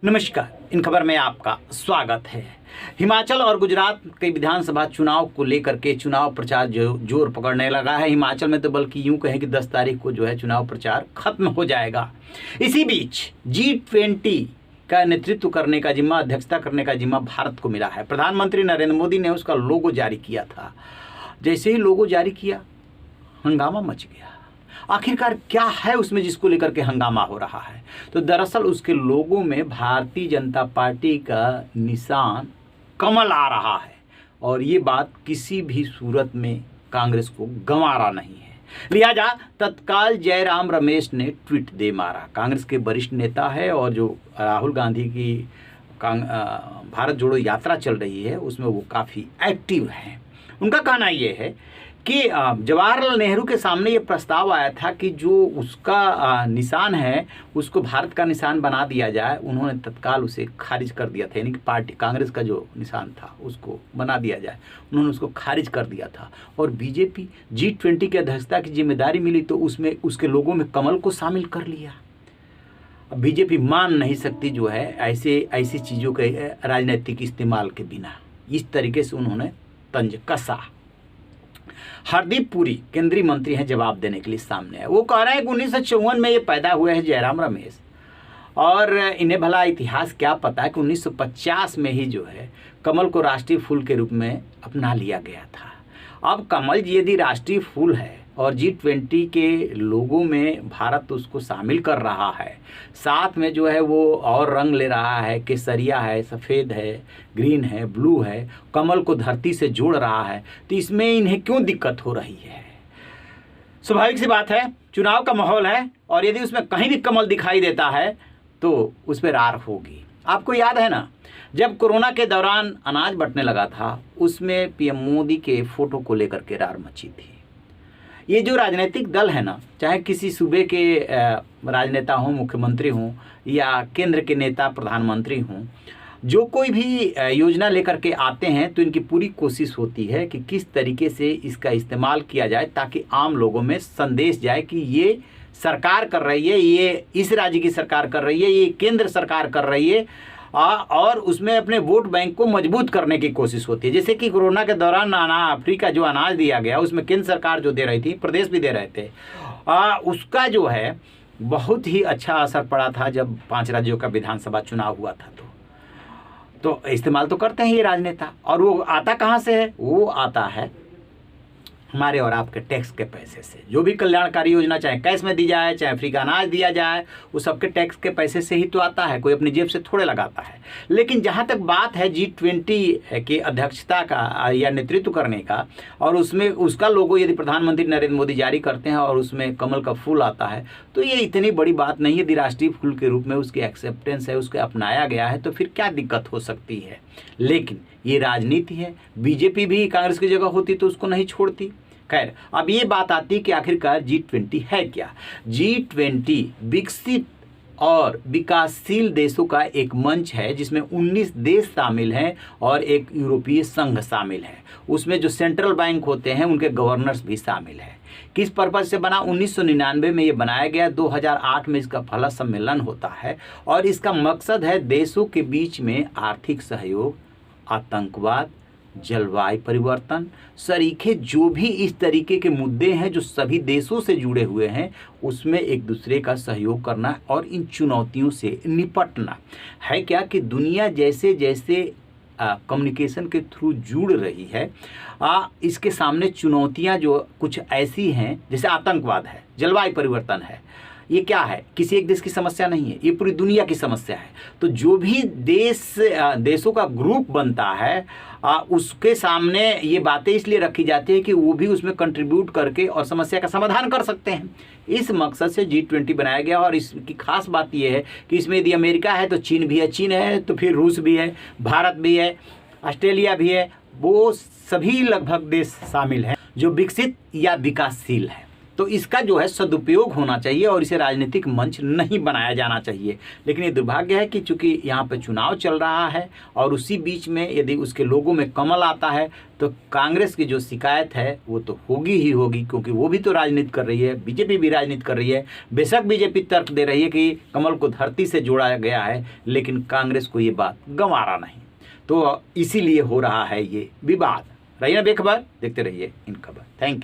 नमस्कार, इन खबर में आपका स्वागत है। हिमाचल और गुजरात के विधानसभा चुनाव को लेकर के चुनाव प्रचार जोर पकड़ने लगा है। हिमाचल में तो बल्कि यूं कहें कि 10 तारीख को जो है चुनाव प्रचार खत्म हो जाएगा। इसी बीच G20 का नेतृत्व करने का जिम्मा, अध्यक्षता करने का जिम्मा भारत को मिला है। प्रधानमंत्री नरेंद्र मोदी ने उसका लोगो जारी किया था। जैसे ही लोगो जारी किया, हंगामा मच गया। आखिरकार क्या है उसमें जिसको लेकर के हंगामा हो रहा है? तो दरअसल उसके लोगों में भारतीय जनता पार्टी का निशान कमल आ रहा है और ये बात किसी भी सूरत में कांग्रेस को गंवारा नहीं है। लिहाजा तत्काल जयराम रमेश ने ट्वीट दे मारा। कांग्रेस के वरिष्ठ नेता है और जो राहुल गांधी की भारत जोड़ो यात्रा चल रही है उसमें वो काफ़ी एक्टिव हैं। उनका कहना ये है कि जवाहरलाल नेहरू के सामने ये प्रस्ताव आया था कि जो उसका निशान है उसको भारत का निशान बना दिया जाए। उन्होंने तत्काल उसे खारिज कर दिया था, यानी कि पार्टी कांग्रेस का जो निशान था उसको बना दिया जाए, उन्होंने उसको खारिज कर दिया था। और बीजेपी G20 की अध्यक्षता की जिम्मेदारी मिली तो उसमें उसके लोगों में कमल को शामिल कर लिया। अब बीजेपी मान नहीं सकती जो है ऐसी चीज़ों के राजनीतिक इस्तेमाल के बिना। इस तरीके से उन्होंने तंज कसा। हरदीप पुरी केंद्रीय मंत्री हैं, जवाब देने के लिए सामने है। वो कह रहे हैं कि 1954 में ये पैदा हुए हैं जयराम रमेश, और इन्हें भला इतिहास क्या पता है कि 1950 में ही जो है कमल को राष्ट्रीय फूल के रूप में अपना लिया गया था। अब कमल यदि राष्ट्रीय फूल है और G20 के लोगों में भारत उसको शामिल कर रहा है, साथ में जो है वो और रंग ले रहा है, केसरिया है, सफ़ेद है, ग्रीन है, ब्लू है, कमल को धरती से जोड़ रहा है, तो इसमें इन्हें क्यों दिक्कत हो रही है? स्वाभाविक सी बात है, चुनाव का माहौल है और यदि उसमें कहीं भी कमल दिखाई देता है तो उस पर रार होगी। आपको याद है ना, जब कोरोना के दौरान अनाज बंटने लगा था उसमें PM मोदी के फोटो को लेकर के रार मची थी। ये जो राजनीतिक दल है ना, चाहे किसी सूबे के राजनेता हों, मुख्यमंत्री हों या केंद्र के नेता प्रधानमंत्री हों, जो कोई भी योजना लेकर के आते हैं तो इनकी पूरी कोशिश होती है कि किस तरीके से इसका इस्तेमाल किया जाए ताकि आम लोगों में संदेश जाए कि ये सरकार कर रही है, ये इस राज्य की सरकार कर रही है, ये केंद्र सरकार कर रही है, और उसमें अपने वोट बैंक को मजबूत करने की कोशिश होती है। जैसे कि कोरोना के दौरान फ्री का जो अनाज दिया गया उसमें केंद्र सरकार जो दे रही थी, प्रदेश भी दे रहे थे, उसका जो है बहुत ही अच्छा असर पड़ा था। जब 5 राज्यों का विधानसभा चुनाव हुआ था तो इस्तेमाल तो करते हैं ये राजनेता। और वो आता कहाँ से है? वो आता है हमारे और आपके टैक्स के पैसे से। जो भी कल्याणकारी योजना चाहे कैश में दी जाए, चाहे फ्री का अनाज दिया जाए, वो सबके टैक्स के पैसे से ही तो आता है, कोई अपनी जेब से थोड़े लगाता है। लेकिन जहाँ तक बात है G20 की अध्यक्षता का या नेतृत्व करने का, और उसमें उसका लोगो यदि प्रधानमंत्री नरेंद्र मोदी जारी करते हैं और उसमें कमल का फूल आता है तो ये इतनी बड़ी बात नहीं है। यदि राष्ट्रीय फूल के रूप में उसकी एक्सेप्टेंस है, उसको अपनाया गया है तो फिर क्या दिक्कत हो सकती है? लेकिन ये राजनीति है। बीजेपी भी कांग्रेस की जगह होती तो उसको नहीं छोड़ती। खैर, अब ये बात आती कि आखिरकार G20 है क्या? G20 विकसित और विकासशील देशों का एक मंच है जिसमें 19 देश शामिल हैं और एक यूरोपीय संघ शामिल है। उसमें जो सेंट्रल बैंक होते हैं उनके गवर्नर्स भी शामिल हैं। किस पर्पज़ से बना? 1999 में ये बनाया गया। 2008 में इसका पहला सम्मेलन होता है और इसका मकसद है देशों के बीच में आर्थिक सहयोग, आतंकवाद, जलवायु परिवर्तन, सरीखे जो भी इस तरीके के मुद्दे हैं जो सभी देशों से जुड़े हुए हैं, उसमें एक दूसरे का सहयोग करना और इन चुनौतियों से निपटना है। क्या कि दुनिया जैसे जैसे कम्युनिकेशन के थ्रू जुड़ रही है, इसके सामने चुनौतियां जो कुछ ऐसी हैं, जैसे आतंकवाद है, जलवायु परिवर्तन है, ये क्या है? किसी एक देश की समस्या नहीं है, ये पूरी दुनिया की समस्या है। तो जो भी देशों का ग्रुप बनता है उसके सामने ये बातें इसलिए रखी जाती है कि वो भी उसमें कंट्रीब्यूट करके और समस्या का समाधान कर सकते हैं। इस मकसद से G20 बनाया गया। और इसकी खास बात ये है कि इसमें यदि अमेरिका है तो चीन भी है, चीन है तो फिर रूस भी है, भारत भी है, ऑस्ट्रेलिया भी है, वो सभी लगभग देश शामिल हैं जो विकसित या विकासशील है। तो इसका जो है सदुपयोग होना चाहिए और इसे राजनीतिक मंच नहीं बनाया जाना चाहिए। लेकिन ये दुर्भाग्य है कि चूंकि यहाँ पे चुनाव चल रहा है और उसी बीच में यदि उसके लोगों में कमल आता है तो कांग्रेस की जो शिकायत है वो तो होगी ही होगी, क्योंकि वो भी तो राजनीति कर रही है, बीजेपी भी राजनीति कर रही है। बेशक बीजेपी तर्क दे रही है कि कमल को धरती से जोड़ा गया है, लेकिन कांग्रेस को ये बात गंवारा नहीं, तो इसीलिए हो रहा है ये विवाद। रहिए ना बेखबर, देखते रहिए इन खबर। Thank you.